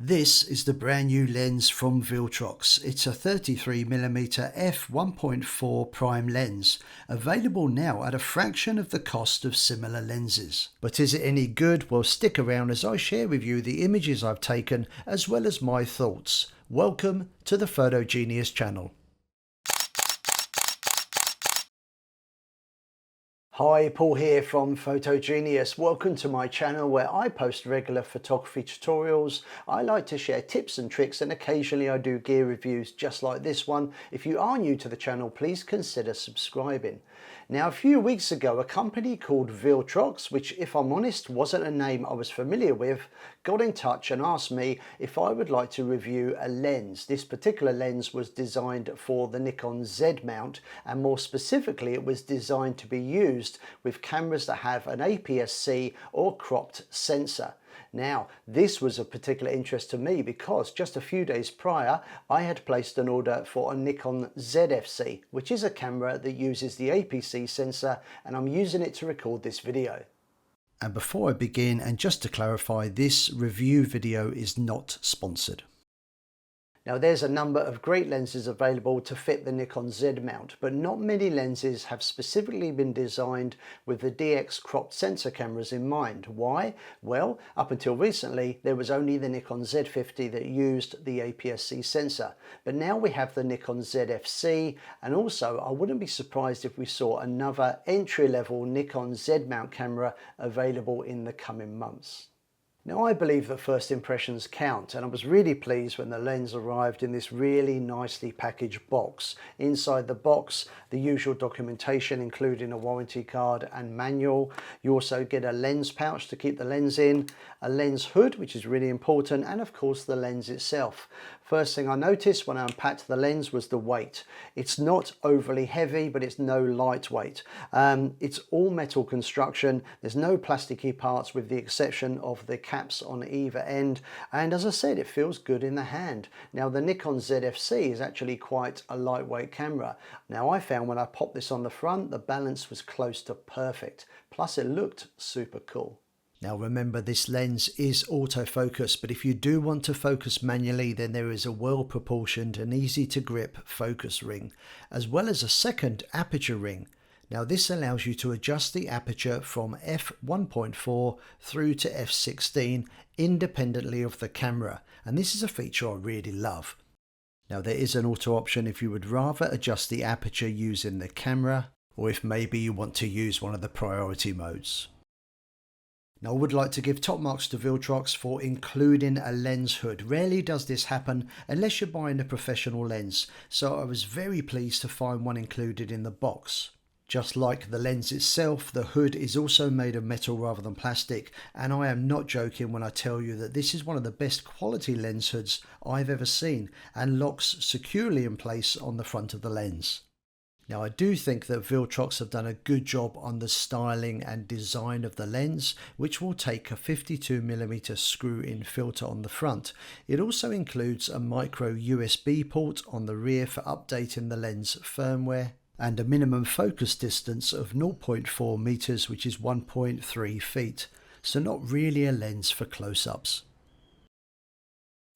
This is the brand new lens from Viltrox. It's a 33mm f1.4 prime lens, available now at a fraction of the cost of similar lenses. But is it any good? Well, stick around as I share with you the images I've taken as well as my thoughts. Welcome to the Photo Genius channel. Hi, Paul here from Photo Genius. Welcome to my channel where I post regular photography tutorials. I like to share tips and tricks, and occasionally I do gear reviews just like this one. If you are new to the channel, please consider subscribing. Now, a few weeks ago, a company called Viltrox, which if I'm honest wasn't a name I was familiar with, got in touch and asked me if I would like to review a lens. This particular lens was designed for the Nikon Z mount, and more specifically it was designed to be used with cameras that have an APS-C or cropped sensor. Now, this was of particular interest to me because just a few days prior I had placed an order for a Nikon Z50, which is a camera that uses the APS-C sensor, and I'm using it to record this video. And before I begin, and just to clarify, this review video is not sponsored. Now, there's a number of great lenses available to fit the Nikon Z mount, but not many lenses have specifically been designed with the DX cropped sensor cameras in mind. Why? Well, up until recently, there was only the Nikon Z50 that used the APS-C sensor, but now we have the Nikon ZFC, and also I wouldn't be surprised if we saw another entry-level Nikon Z mount camera available in the coming months. Now, I believe that first impressions count, and I was really pleased when the lens arrived in this really nicely packaged box. Inside the box, the usual documentation including a warranty card and manual. You also get a lens pouch to keep the lens in, a lens hood, which is really important, and of course the lens itself. First thing I noticed when I unpacked the lens was the weight. It's not overly heavy, but it's no lightweight. It's all metal construction. There's no plasticky parts with the exception of the caps on either end, and as I said, it feels good in the hand. Now, the Nikon ZFC is actually quite a lightweight camera. Now, I found when I popped this on the front, the balance was close to perfect, plus it looked super cool. Now remember, this lens is autofocus, but if you do want to focus manually, then there is a well proportioned and easy to grip focus ring, as well as a second aperture ring. Now this allows you to adjust the aperture from f1.4 through to f16 independently of the camera, and this is a feature I really love. Now there is an auto option if you would rather adjust the aperture using the camera, or if maybe you want to use one of the priority modes. Now, I would like to give top marks to Viltrox for including a lens hood. Rarely does this happen unless you're buying a professional lens, so I was very pleased to find one included in the box. Just like the lens itself, the hood is also made of metal rather than plastic, and I am not joking when I tell you that this is one of the best quality lens hoods I've ever seen and locks securely in place on the front of the lens. Now, I do think that Viltrox have done a good job on the styling and design of the lens, which will take a 52mm screw-in filter on the front. It also includes a micro USB port on the rear for updating the lens firmware, and a minimum focus distance of 0.4 meters, which is 1.3 feet. So not really a lens for close-ups.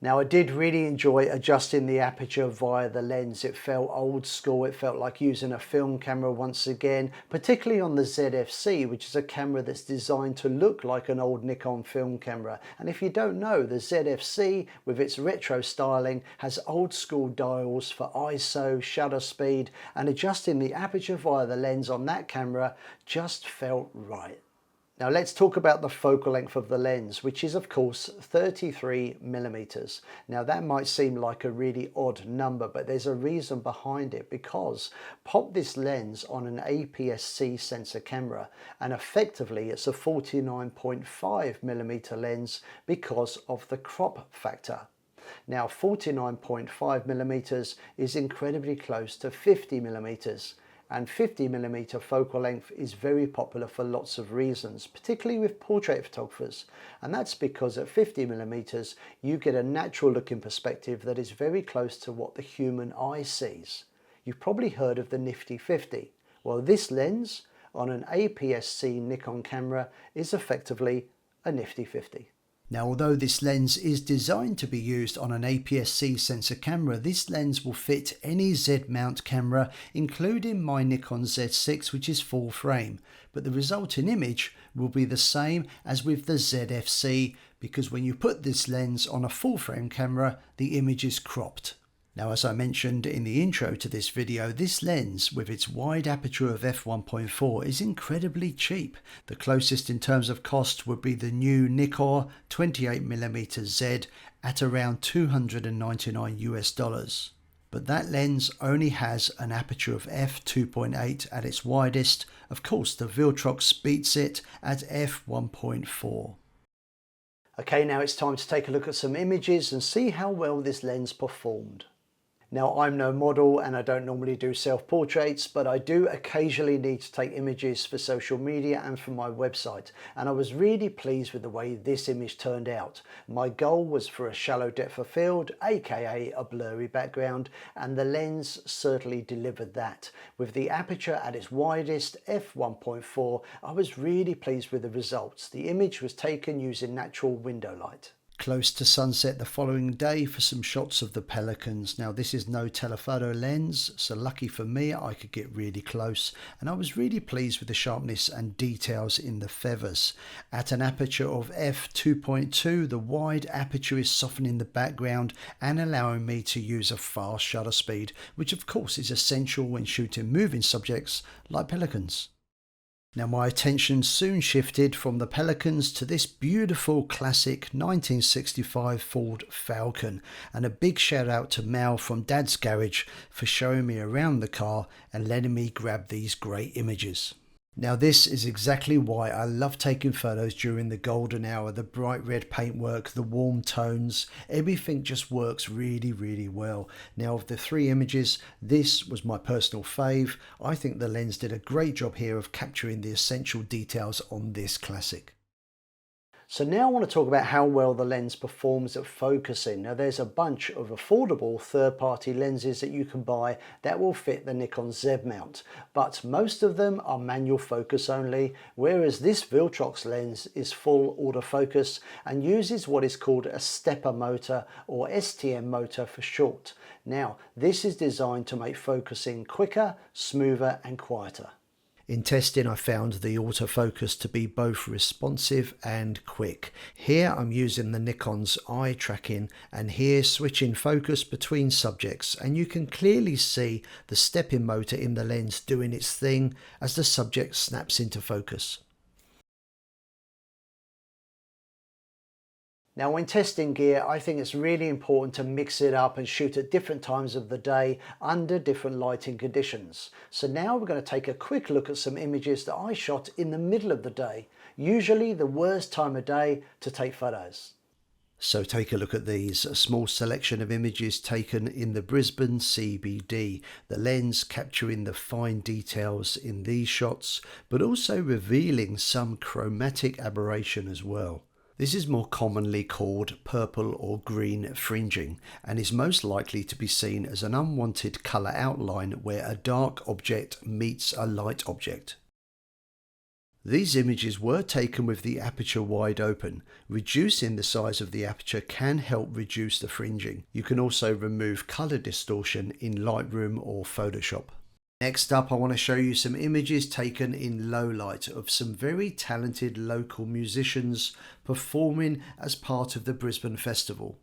Now, I did really enjoy adjusting the aperture via the lens. It felt old school. It felt like using a film camera once again, particularly on the ZFC, which is a camera that's designed to look like an old Nikon film camera. And if you don't know, the ZFC, with its retro styling, has old school dials for ISO, shutter speed, and adjusting the aperture via the lens on that camera just felt right. Now let's talk about the focal length of the lens, which is of course 33mm. Now that might seem like a really odd number, but there's a reason behind it, because pop this lens on an APS-C sensor camera and effectively it's a 49.5mm lens because of the crop factor. Now 49.5mm is incredibly close to 50mm. And 50mm focal length is very popular for lots of reasons, particularly with portrait photographers. And that's because at 50mm you get a natural looking perspective that is very close to what the human eye sees. You've probably heard of the nifty 50. Well, this lens on an APS-C Nikon camera is effectively a nifty 50. Now, although this lens is designed to be used on an APS-C sensor camera, this lens will fit any Z mount camera, including my Nikon Z6, which is full frame. But the resulting image will be the same as with the ZFC, because when you put this lens on a full frame camera, the image is cropped. Now, as I mentioned in the intro to this video, this lens with its wide aperture of f1.4 is incredibly cheap. The closest in terms of cost would be the new Nikon 28mm Z at around $299 US. But that lens only has an aperture of f2.8 at its widest. Of course, the Viltrox beats it at f1.4. Okay, now it's time to take a look at some images and see how well this lens performed. Now, I'm no model and I don't normally do self-portraits, but I do occasionally need to take images for social media and for my website, and I was really pleased with the way this image turned out. My goal was for a shallow depth of field, aka a blurry background, and the lens certainly delivered that. With the aperture at its widest, f1.4, I was really pleased with the results. The image was taken using natural window light. Close to sunset the following day for some shots of the pelicans. Now, this is no telephoto lens, so lucky for me I could get really close, and I was really pleased with the sharpness and details in the feathers. At an aperture of f2.2, the wide aperture is softening the background and allowing me to use a fast shutter speed, which of course is essential when shooting moving subjects like pelicans. Now, my attention soon shifted from the pelicans to this beautiful classic 1965 Ford Falcon, and a big shout out to Mal from Dad's Garage for showing me around the car and letting me grab these great images. Now, this is exactly why I love taking photos during the golden hour. The bright red paintwork, the warm tones, everything just works really, really well. Now, of the three images, this was my personal fave. I think the lens did a great job here of capturing the essential details on this classic. So now I want to talk about how well the lens performs at focusing. Now, there's a bunch of affordable third-party lenses that you can buy that will fit the Nikon Z mount, but most of them are manual focus only, whereas this Viltrox lens is full autofocus and uses what is called a stepper motor, or STM motor for short. Now, this is designed to make focusing quicker, smoother and quieter. In testing, I found the autofocus to be both responsive and quick. Here I'm using the Nikon's eye tracking, and here switching focus between subjects, and you can clearly see the stepping motor in the lens doing its thing as the subject snaps into focus. Now, when testing gear, I think it's really important to mix it up and shoot at different times of the day under different lighting conditions. So now we're going to take a quick look at some images that I shot in the middle of the day, usually the worst time of day to take photos. So take a look at these, a small selection of images taken in the Brisbane CBD, the lens capturing the fine details in these shots, but also revealing some chromatic aberration as well. This is more commonly called purple or green fringing, and is most likely to be seen as an unwanted colour outline where a dark object meets a light object. These images were taken with the aperture wide open. Reducing the size of the aperture can help reduce the fringing. You can also remove colour distortion in Lightroom or Photoshop. Next up, I want to show you some images taken in low light of some very talented local musicians performing as part of the Brisbane Festival.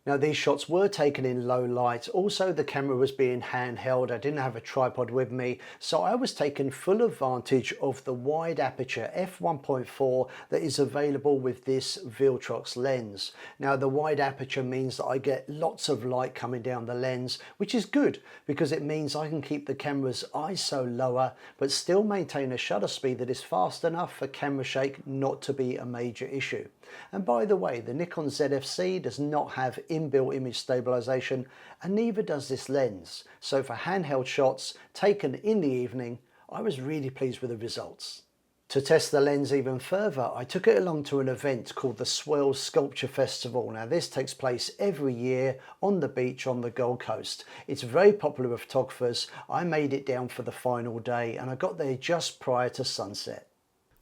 Now, these shots were taken in low light. Also, the camera was being handheld. I didn't have a tripod with me, so I was taking full advantage of the wide aperture f1.4 that is available with this Viltrox lens. Now, the wide aperture means that I get lots of light coming down the lens, which is good because it means I can keep the camera's ISO lower but still maintain a shutter speed that is fast enough for camera shake not to be a major issue. And by the way, the Nikon ZFC does not have inbuilt image stabilization, and neither does this lens. So for handheld shots taken in the evening, I was really pleased with the results. To test the lens even further, I took it along to an event called the Swells Sculpture Festival. Now, this takes place every year on the beach on the Gold Coast. It's very popular with photographers. I made it down for the final day and I got there just prior to sunset.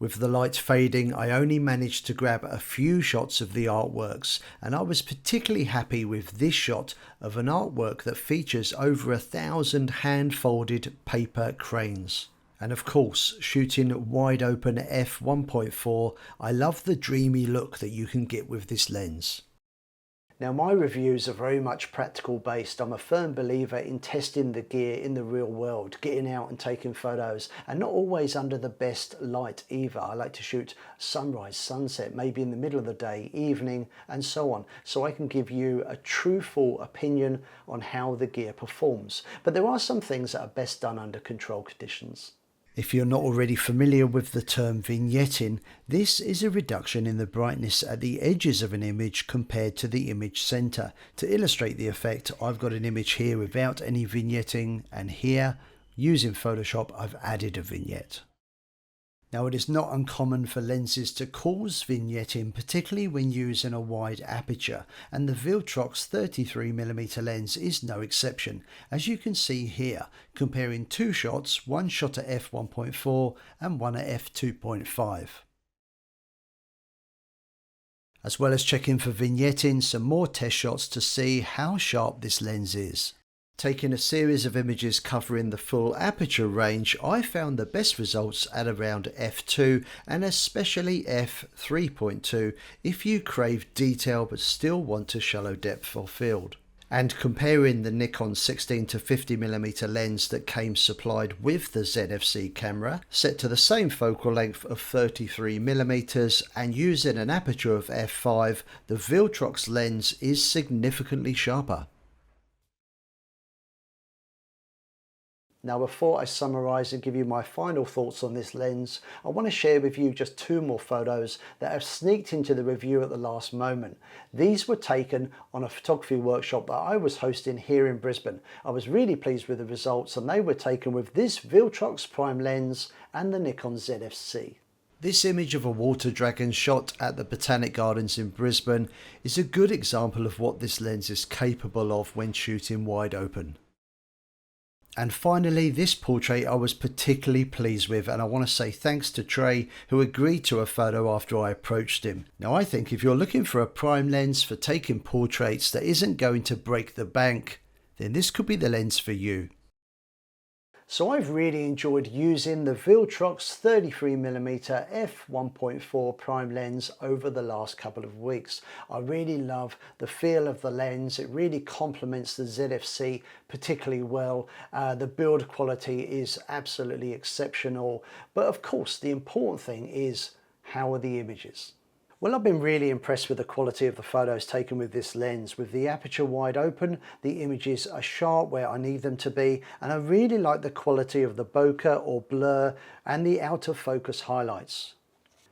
With the light fading, I only managed to grab a few shots of the artworks, and I was particularly happy with this shot of an artwork that features over 1,000 hand-folded paper cranes. And of course, shooting wide open f1.4, I love the dreamy look that you can get with this lens. Now, my reviews are very much practical based. I'm a firm believer in testing the gear in the real world, getting out and taking photos, and not always under the best light either. I like to shoot sunrise, sunset, maybe in the middle of the day, evening, and so on, so I can give you a truthful opinion on how the gear performs. But there are some things that are best done under controlled conditions. If you're not already familiar with the term vignetting, this is a reduction in the brightness at the edges of an image compared to the image center. To illustrate the effect, I've got an image here without any vignetting, and here, using Photoshop, I've added a vignette. Now, it is not uncommon for lenses to cause vignetting, particularly when using a wide aperture, and the Viltrox 33mm lens is no exception, as you can see here, comparing two shots, one shot at f1.4 and one at f2.5. As well as checking for vignetting, some more test shots to see how sharp this lens is. Taking a series of images covering the full aperture range, I found the best results at around f2 and especially f3.2 if you crave detail but still want a shallow depth of field. And comparing the Nikon 16 to 50mm lens that came supplied with the ZFC camera, set to the same focal length of 33mm and using an aperture of f5, the Viltrox lens is significantly sharper. Now, before I summarise and give you my final thoughts on this lens, I want to share with you just two more photos that have sneaked into the review at the last moment. These were taken on a photography workshop that I was hosting here in Brisbane. I was really pleased with the results, and they were taken with this Viltrox prime lens and the Nikon ZFC. This image of a water dragon shot at the Botanic Gardens in Brisbane is a good example of what this lens is capable of when shooting wide open. And finally, this portrait I was particularly pleased with, and I want to say thanks to Trey, who agreed to a photo after I approached him. Now, I think if you're looking for a prime lens for taking portraits that isn't going to break the bank, then this could be the lens for you. So I've really enjoyed using the Viltrox 33mm f1.4 prime lens over the last couple of weeks. I really love the feel of the lens. It really complements the ZFC particularly well. The build quality is absolutely exceptional. But of course, the important thing is, how are the images? Well, I've been really impressed with the quality of the photos taken with this lens. With the aperture wide open, the images are sharp where I need them to be, and I really like the quality of the bokeh or blur and the out of focus highlights.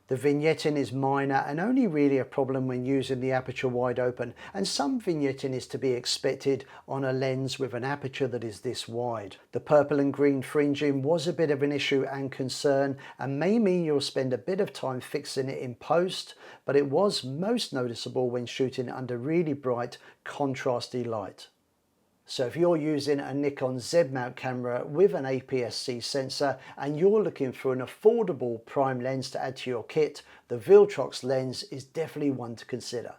The vignetting is minor and only really a problem when using the aperture wide open, and some vignetting is to be expected on a lens with an aperture that is this wide. The purple and green fringing was a bit of an issue and concern, and may mean you'll spend a bit of time fixing it in post, but it was most noticeable when shooting under really bright contrasty light. So if you're using a Nikon Z mount camera with an APS-C sensor and you're looking for an affordable prime lens to add to your kit, the Viltrox lens is definitely one to consider.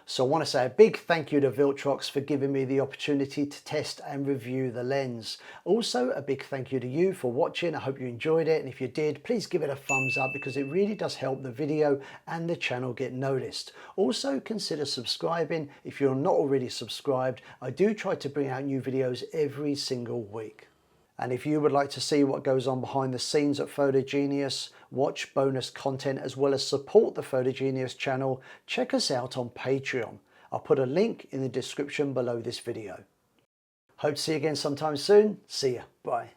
So I want to say a big thank you to Viltrox for giving me the opportunity to test and review the lens. Also, a big thank you to you for watching. I hope you enjoyed it, and if you did, please give it a thumbs up because it really does help the video and the channel get noticed. Also, consider subscribing if you're not already subscribed. I do try to bring out new videos every single week. And if you would like to see what goes on behind the scenes at Photogenius, watch bonus content as well as support the Photogenius channel, check us out on Patreon. I'll put a link in the description below this video. Hope to see you again sometime soon. See ya. Bye.